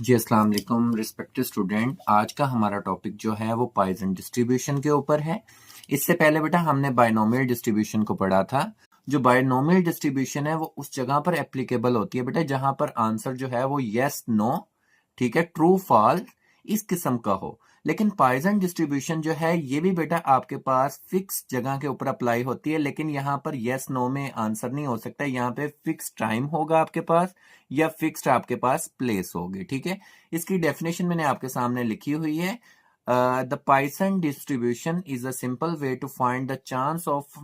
जी अस्सलाम वालेकुम respected student. आज का हमारा टॉपिक जो है वो पॉइजन डिस्ट्रीब्यूशन के ऊपर है। इससे पहले बेटा हमने बाइनोमियल डिस्ट्रीब्यूशन को पढ़ा था। जो बाइनोमियल डिस्ट्रीब्यूशन है वो उस जगह पर एप्लीकेबल होती है बेटा जहां पर आंसर जो है वो यस नो, ठीक है, ट्रू फॉल्स इस किस्म का हो। लेकिन पॉइजन डिस्ट्रीब्यूशन जो है ये भी बेटा आपके पास फिक्स जगह के ऊपर अप्लाई होती है, लेकिन यहाँ पर यस नो में आंसर नहीं हो सकता। यहाँ पे फिक्स टाइम होगा आपके पास या फिक्स्ड आपके पास प्लेस होगी, ठीक है। इसकी डेफिनेशन मैंने आपके सामने लिखी हुई है। The Poisson distribution is a simple way to find the chance of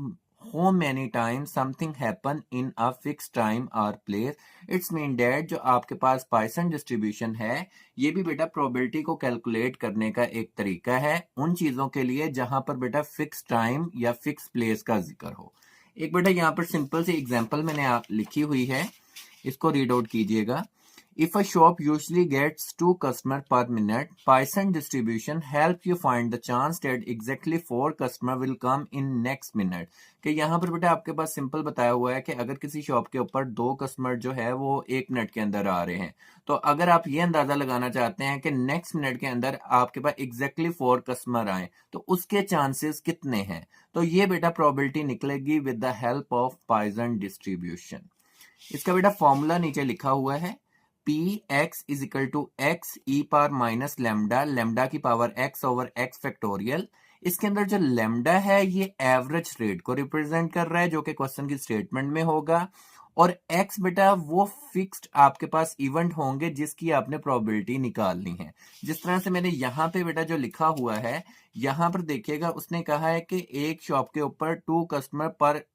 how many times something happen in a fixed time or place. It's mean that जो आपके पास पॉइसन डिस्ट्रीब्यूशन है ये भी बेटा प्रोबेबिलिटी को कैलकुलेट करने का एक तरीका है उन चीजों के लिए जहां पर बेटा फिक्स टाइम या फिक्स प्लेस का जिक्र हो। एक बेटा यहाँ पर सिंपल सी एग्जांपल मैंने आप लिखी हुई है, इसको रीड आउट कीजिएगा। If a shop usually gets 2 customers per minute, Poisson distribution help you find the chance that exactly 4 customer will come in next minute। कि यहाँ पर बेटा आपके पास सिंपल बताया हुआ है कि अगर किसी शॉप के ऊपर 2 कस्टमर जो है वो 1 मिनट के अंदर आ रहे हैं, तो अगर आप ये अंदाजा लगाना चाहते हैं कि नेक्स्ट मिनट के अंदर आपके पास एग्जैक्टली 4 कस्टमर आए तो उसके चांसेस कितने हैं, तो ये बेटा प्रोबेबिलिटी निकलेगी with the help of Poisson distribution. इसका बेटा फॉर्मूला नीचे लिखा हुआ है, P X is equal to x e power minus lambda, lambda की power x over x factorial. इसके अंदर जो लेमडा है ये एवरेज रेट को रिप्रेजेंट कर रहा है जो कि क्वेश्चन की स्टेटमेंट में होगा, और एक्स बेटा वो फिक्स्ड आपके पास इवेंट होंगे जिसकी आपने प्रोबेबिलिटी निकालनी है। जिस तरह से मैंने यहाँ पे बेटा जो लिखा हुआ है, यहाँ पर देखिएगा उसने कहा है कि एक शॉप के ऊपर 2 कस्टमर पर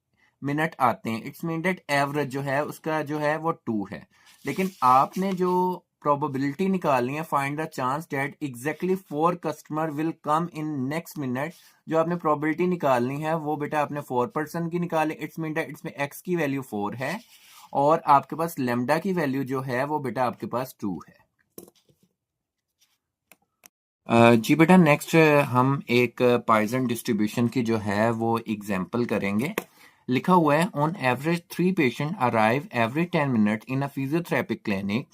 मिनट आते हैं। इट्स मीन डेट एवरेज जो है उसका जो है वो 2 है, लेकिन आपने जो प्रोबेबिलिटी निकालनी है, find the chance that exactly 4 customer will come in next minute, जो आपने प्रोबेबिलिटी निकालनी है वो बेटा आपने 4% की निकाली। इट्स मीन डेट इसमें एक्स की वैल्यू 4 है और आपके पास लेमडा की वैल्यू जो है वो बेटा आपके पास 2 है। जी बेटा नेक्स्ट हम एक पॉइसन डिस्ट्रीब्यूशन की जो है वो एग्जांपल करेंगे। लिखा हुआ है, on average 3 patient arrive every 10 minute in a physiotherapy clinic,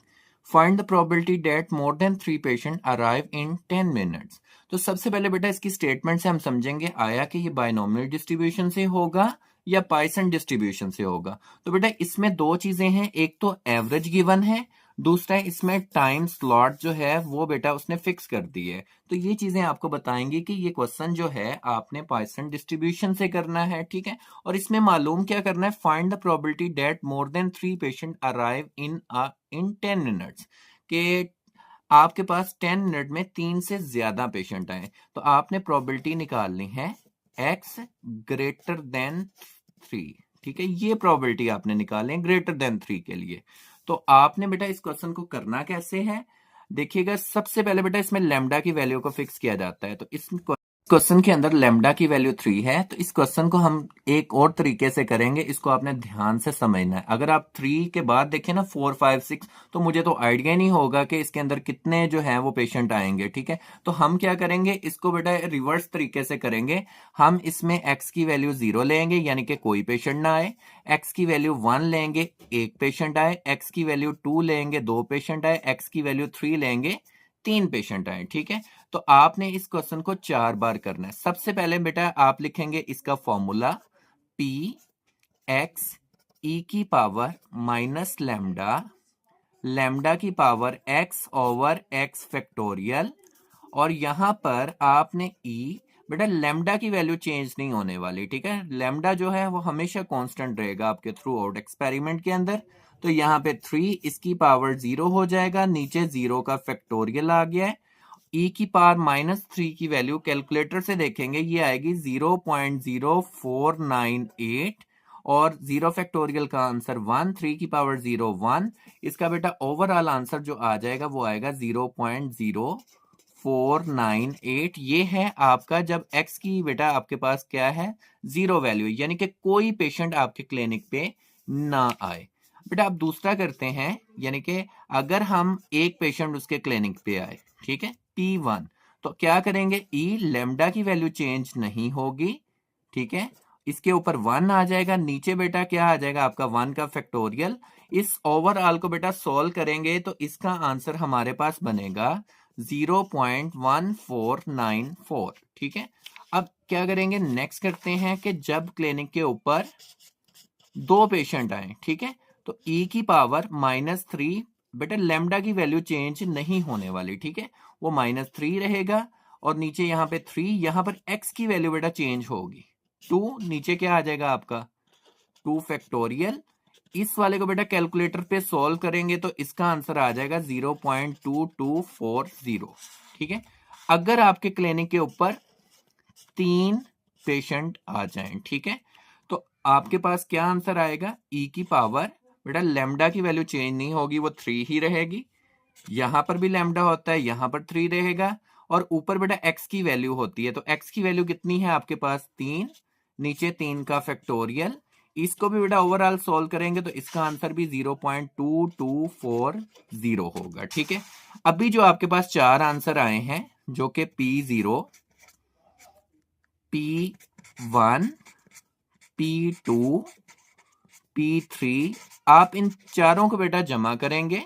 find the probability that more than 3 patient arrive in 10 minutes. तो सबसे पहले बेटा इसकी स्टेटमेंट से हम समझेंगे आया कि ये बाइनोमियल डिस्ट्रीब्यूशन से होगा या पॉइसन डिस्ट्रीब्यूशन से होगा। तो बेटा इसमें दो चीजें हैं, एक तो एवरेज गिवन है, दूसरा इसमें टाइम स्लॉट जो है वो बेटा उसने फिक्स कर दी है। तो ये चीजें आपको बताएंगी कि ये क्वेश्चन जो है आपने पॉइसन डिस्ट्रीब्यूशन से करना है, ठीक है। और इसमें मालूम क्या करना है, find the probability that more than 3 patient arrive in 10 minutes, के आपके पास 10 मिनट में 3 से ज्यादा पेशेंट आए, तो आपने प्रोबेबिलिटी निकालनी है x ग्रेटर देन 3, ठीक है। ये प्रोबेबिलिटी आपने निकालनी है ग्रेटर देन 3 के लिए। तो आपने बेटा इस क्वेश्चन को करना कैसे है, देखिएगा। सबसे पहले बेटा इसमें लेमडा की वैल्यू को फिक्स किया जाता है, तो इस क्वेश्चन के अंदर लेमडा की वैल्यू 3 है। तो इस क्वेश्चन को हम एक और तरीके से करेंगे, इसको आपने ध्यान से समझना है। अगर आप 3 के बाद देखें ना 4 5 6, तो मुझे तो आइडिया नहीं होगा कि इसके अंदर कितने जो है वो पेशेंट आएंगे, ठीक है। तो हम क्या करेंगे, इसको बेटा रिवर्स तरीके से करेंगे। हम इसमें x की वैल्यू 0 लेंगे यानी कि कोई पेशेंट ना आए, x की वैल्यू 1 लेंगे, एक पेशेंट आए, x की वैल्यू 2 लेंगे, 2 पेशेंट आए, x की वैल्यू 3 लेंगे, 3 पेशेंट आए, ठीक है। तो आपने इस क्वेश्चन को 4 बार करना है। सबसे पहले बेटा आप लिखेंगे इसका फॉर्मूला, पी एक्स ई की पावर माइनस लेमडा, लेमडा की power x over x factorial, और यहां पर आपने ई, बेटा लेमडा की वैल्यू चेंज नहीं होने वाली, ठीक है। लेमडा जो है वो हमेशा कांस्टेंट रहेगा आपके थ्रू आउट एक्सपेरिमेंट के अंदर। तो यहाँ पे 3 इसकी पावर 0 हो जाएगा, नीचे 0 का फैक्टोरियल आ गया है। ई की पावर -3 की वैल्यू कैलकुलेटर से देखेंगे ये आएगी 0.0498, और 0 फैक्टोरियल का आंसर 1, 3 की पावर 0 1। इसका बेटा ओवरऑल आंसर जो आ जाएगा वो आएगा 0.0498। ये है आपका जब x की बेटा आपके पास क्या है, 0 वैल्यू, यानी कि कोई पेशेंट आपके क्लिनिक पे ना आए। बेटा आप दूसरा करते हैं, यानी कि अगर हम एक पेशेंट उसके क्लिनिक पे आए, ठीक है, P1, तो क्या करेंगे, ई लेमडा की वैल्यू चेंज नहीं होगी, ठीक है। इसके ऊपर 1 आ जाएगा, नीचे बेटा क्या आ जाएगा आपका 1 का फैक्टोरियल। इस ओवरऑल को बेटा सोल्व करेंगे तो इसका आंसर हमारे पास बनेगा 0.1494। ठीक है, अब क्या करेंगे, नेक्स्ट करते हैं कि जब क्लिनिक के ऊपर 2 पेशेंट आए, ठीक है, तो e की पावर -3, बेटा लेमडा की वैल्यू चेंज नहीं होने वाली, ठीक है, वो -3 रहेगा और नीचे यहाँ पे 3, यहाँ पर x की वैल्यू बेटा चेंज होगी 2, नीचे क्या आ जाएगा आपका 2 फैक्टोरियल। इस वाले को बेटा कैलकुलेटर पे सॉल्व करेंगे तो इसका आंसर आ जाएगा 0.2240। ठीक है, अगर आपके क्लिनिक के ऊपर 3 पेशेंट आ जाएं, ठीक है, तो आपके पास क्या आंसर आएगा, e की पावर, बेटा लेमडा की वैल्यू चेंज नहीं होगी, वो 3 ही रहेगी, यहां पर भी लेमडा होता है, यहां पर 3 रहेगा, और ऊपर बेटा x की वैल्यू होती है, तो x की वैल्यू कितनी है आपके पास 3, नीचे 3 का फैक्टोरियल, इसको भी बेटा ओवरऑल सॉल्व करेंगे तो इसका आंसर भी 0.2240 होगा। ठीक है, अभी जो आपके पास 4 आंसर आए हैं जो कि P0, P1, P2, P3, आप इन चारों को बेटा जमा करेंगे।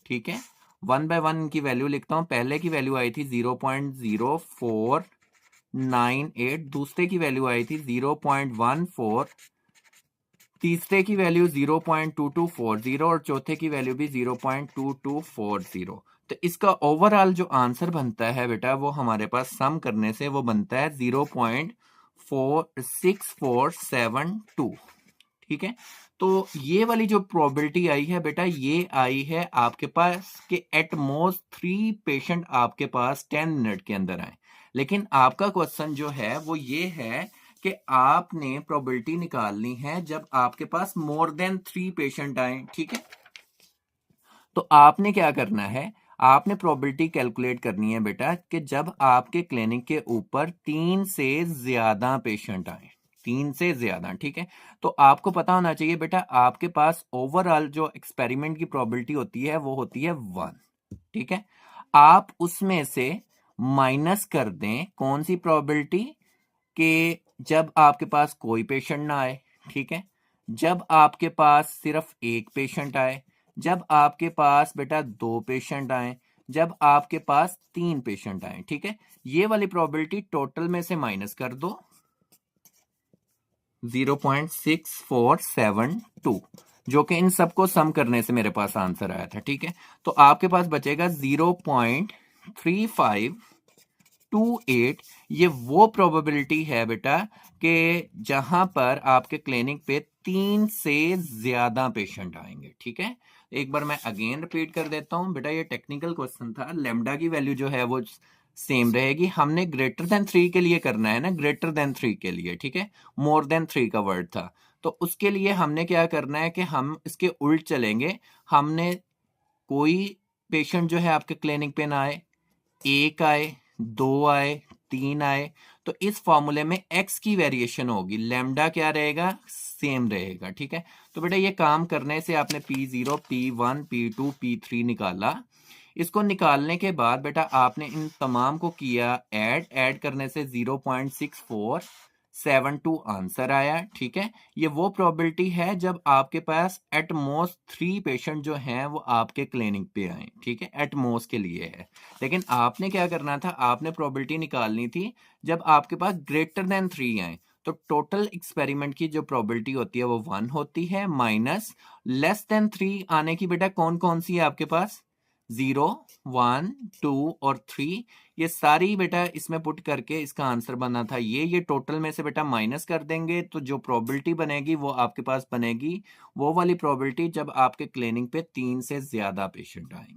ठीक है, 1 बाय 1 की वैल्यू लिखता हूं, पहले की वैल्यू आई थी 0.0498, दूसरे की वैल्यू आई थी 0.14, तीसरे की वैल्यू 0.2240 और चौथे की वैल्यू भी 0.2240। तो इसका ओवरऑल जो आंसर बनता है बेटा वो हमारे पास सम करने से वो बनता है 0.6472। ठीक है, तो ये वाली जो प्रोबेबिलिटी आई है बेटा ये आई है आपके पास कि एट मोस्ट 3 पेशेंट आपके पास 10 मिनट के अंदर आए, लेकिन आपका क्वेश्चन जो है वो ये है कि आपने प्रोबेबिलिटी निकालनी है जब आपके पास मोर देन 3 पेशेंट आए। ठीक है, तो आपने क्या करना है, आपने प्रोबेबिलिटी कैलकुलेट करनी है बेटा कि जब आपके क्लिनिक के ऊपर 3 से ज्यादा पेशेंट आए, 3 से ज्यादा। ठीक है, तो आपको पता होना चाहिए बेटा आपके पास ओवरऑल जो एक्सपेरिमेंट की प्रोबेबिलिटी होती है वो होती है 1। ठीक है, आप उसमें से माइनस कर दें कौन सी प्रोबेबिलिटी, कि जब आपके पास कोई पेशेंट ना आए, ठीक है, जब आपके पास सिर्फ एक पेशेंट आए, जब आपके पास बेटा 2 पेशेंट आए, जब आपके पास 3 पेशेंट आए। ठीक है, ये वाली प्रोबेबिलिटी टोटल में से माइनस कर दो 0.6472, जो कि इन सबको सम करने से मेरे पास आंसर आया था। ठीक है, तो आपके पास बचेगा 0.3528। ये वो प्रोबेबिलिटी है बेटा कि जहां पर आपके क्लिनिक पे 3 से ज्यादा पेशेंट आएंगे। ठीक है, एक बार मैं अगेन रिपीट कर देता हूं बेटा, ये टेक्निकल क्वेश्चन था, लेमडा की वैल्यू जो है वो सेम रहेगी, हमने ग्रेटर देन 3 के लिए करना है ना, ग्रेटर देन 3 के लिए। ठीक है, मोर देन 3 का वर्ड था, तो उसके लिए हमने क्या करना है कि हम इसके उल्ट चलेंगे, हमने कोई पेशेंट जो है आपके क्लिनिक पे ना आए, 1 आए, 2 आए, 3 आए, तो इस फॉर्मूले में x की वेरिएशन होगी, लेमडा क्या रहेगा, सेम रहेगा। ठीक है, तो बेटा ये काम करने से आपने P0, P1, P2, P3 निकाला, इसको निकालने के बाद बेटा आपने इन तमाम को किया ऐड करने से 0.6472 आंसर आया। ठीक है, ये वो प्रोबेबिलिटी है जब आपके पास एट मोस्ट 3 पेशेंट जो हैं वो आपके क्लिनिक पे आए। ठीक है, एट मोस्ट के लिए है, लेकिन आपने क्या करना था, आपने प्रोबेबिलिटी निकालनी थी जब आपके पास ग्रेटर देन 3 आए, तो टोटल एक्सपेरिमेंट की जो प्रोबेबिलिटी होती है वो 1 होती है, माइनस लेस देन 3 आने की बेटा कौन कौन सी है आपके पास, 0, 1, 2 और 3, ये सारी बेटा इसमें पुट करके इसका आंसर बना था ये टोटल में से बेटा माइनस कर देंगे तो जो प्रोबेबिलिटी बनेगी वो आपके पास बनेगी वो वाली प्रोबेबिलिटी जब आपके क्लिनिक पे 3 से ज्यादा पेशेंट आएंगे।